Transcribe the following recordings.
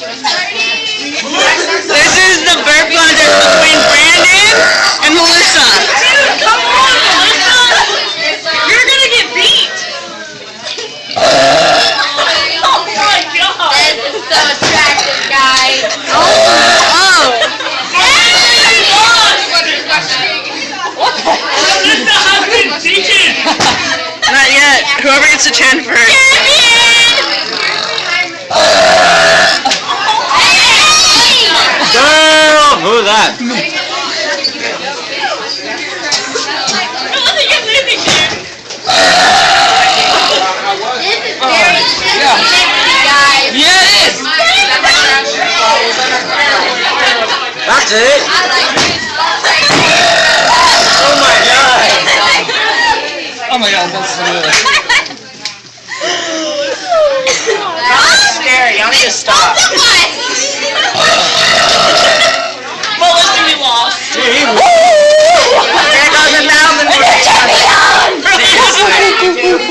This is the burp contest between Brandon and Melissa. Dude, come on, Melissa! You're gonna get beat! Oh my god! This is so attractive, guys. Oh. Not yet. Whoever gets the chin first. Damn! Who was that? Guys. Yeah, it is! That's it! Oh my god! Oh my god, that's so good. That's scary. Y'all need to stop. Melissa, we lost. Here goes a mountain.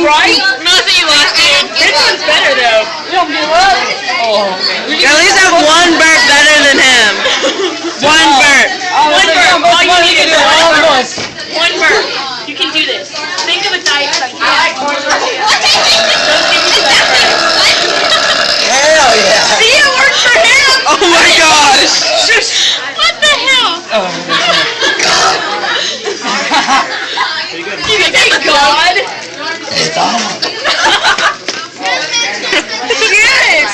Right? Melissa, you lost, dude. This one's better, though. You at least have one burp better than him. One burp. One burp. All you need is one burp. You can do this. Think of a diet Coke. Hell yeah! See, it worked for him. Oh my gosh. What the hell? Thank God. It's on. Yes.